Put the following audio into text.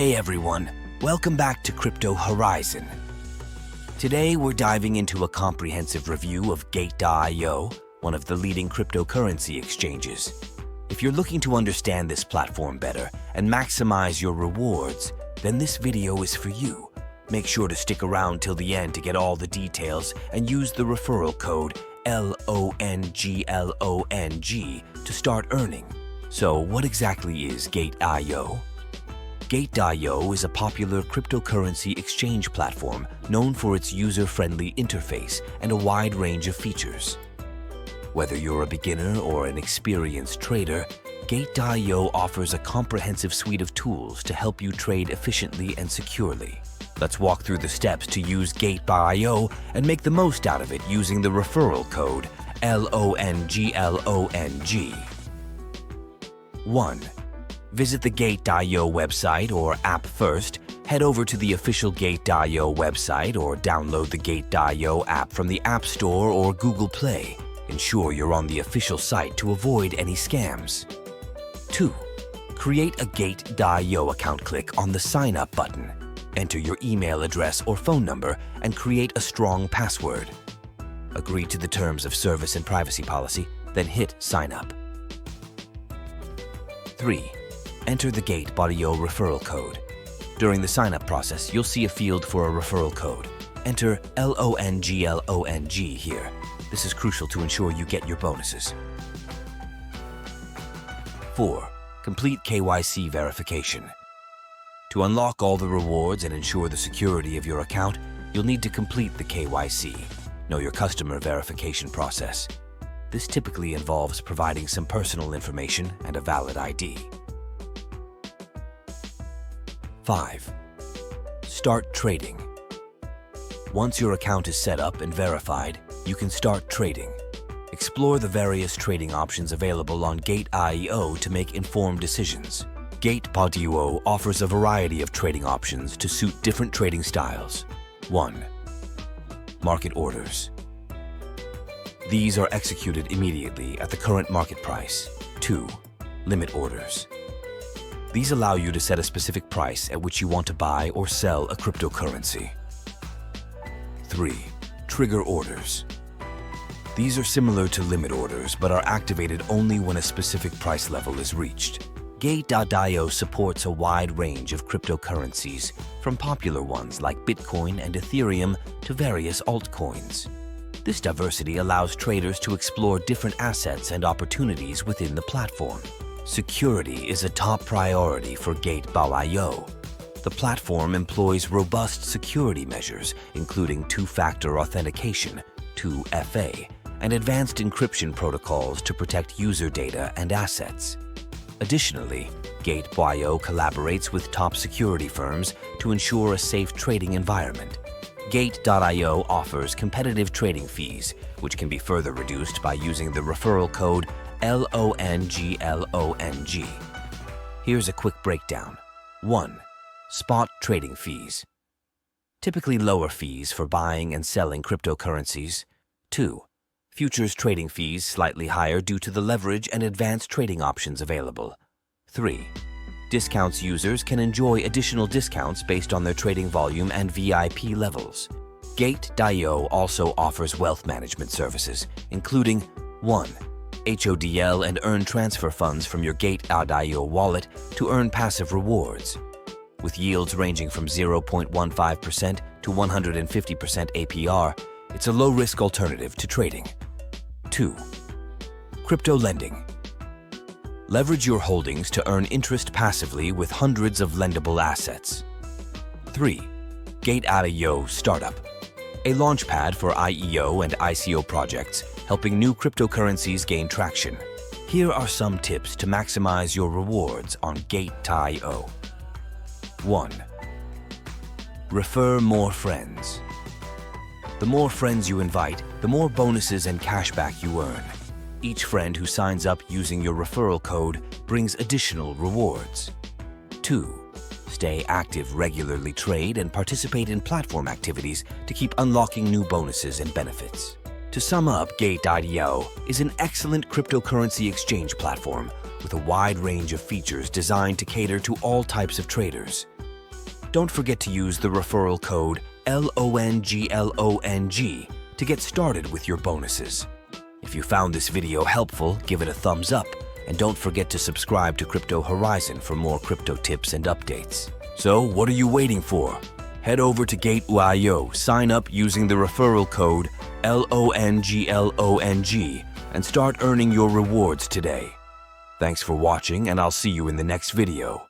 Hey everyone, welcome back to Crypto Horizon. Today we're diving into a comprehensive review of Gate.io, one of the leading cryptocurrency exchanges. If you're looking to understand this platform better and maximize your rewards, then this video is for you. Make sure to stick around till the end to get all the details and use the referral code LONGLONG to start earning. So what exactly is Gate.io? Gate.io is a popular cryptocurrency exchange platform known for its user-friendly interface and a wide range of features. Whether you're a beginner or an experienced trader, Gate.io offers a comprehensive suite of tools to help you trade efficiently and securely. Let's walk through the steps to use Gate.io and make the most out of it using the referral code LONGLONG. 1. Visit the Gate.io website or app first. Head over to the official Gate.io website or download the Gate.io app from the App Store or Google Play. Ensure you're on the official site to avoid any scams. 2. Create a Gate.io account. Click on the Sign Up button. Enter your email address or phone number and create a strong password. Agree to the terms of service and privacy policy, then hit Sign Up. 3. Enter the Gate.io referral code. During the sign-up process, you'll see a field for a referral code. Enter LONGLONG here. This is crucial to ensure you get your bonuses. 4. Complete KYC verification. To unlock all the rewards and ensure the security of your account, you'll need to complete the KYC, Know Your Customer verification process. This typically involves providing some personal information and a valid ID. 5. Start trading. Once your account is set up and verified, you can start trading. Explore the various trading options available on Gate.io to make informed decisions. Gate.io offers a variety of trading options to suit different trading styles. 1. Market orders. These are executed immediately at the current market price. 2. Limit orders. These allow you to set a specific price at which you want to buy or sell a cryptocurrency. 3. Trigger orders. These are similar to limit orders but are activated only when a specific price level is reached. Gate.io supports a wide range of cryptocurrencies, from popular ones like Bitcoin and Ethereum to various altcoins. This diversity allows traders to explore different assets and opportunities within the platform. Security is a top priority for Gate.io. The platform employs robust security measures, including two-factor authentication, 2FA, and advanced encryption protocols to protect user data and assets. Additionally, Gate.io collaborates with top security firms to ensure a safe trading environment. Gate.io offers competitive trading fees, which can be further reduced by using the referral code LONGLONG. Here's a quick breakdown. 1. Spot trading fees. Typically lower fees for buying and selling cryptocurrencies. 2. Futures trading fees slightly higher due to the leverage and advanced trading options available. 3. Discounts. Users can enjoy additional discounts based on their trading volume and VIP levels. Gate.io also offers wealth management services, including 1. HODL and earn transfer funds from your Gate.io wallet to earn passive rewards. With yields ranging from 0.15% to 150% APR, it's a low-risk alternative to trading. 2. Crypto lending. Leverage your holdings to earn interest passively with hundreds of lendable assets. 3. Gate.io Startup. A launchpad for IEO and ICO projects, helping new cryptocurrencies gain traction. Here are some tips to maximize your rewards on Gate.io. 1. Refer more friends. The more friends you invite, the more bonuses and cashback you earn. Each friend who signs up using your referral code brings additional rewards. 2. Stay active, regularly trade, and participate in platform activities to keep unlocking new bonuses and benefits. To sum up, Gate.io is an excellent cryptocurrency exchange platform with a wide range of features designed to cater to all types of traders. Don't forget to use the referral code LONGLONG to get started with your bonuses. If you found this video helpful, give it a thumbs up, and don't forget to subscribe to Crypto Horizon for more crypto tips and updates. So, what are you waiting for? Head over to Gate.io, sign up using the referral code LONGLONG, and start earning your rewards today. Thanks for watching, and I'll see you in the next video.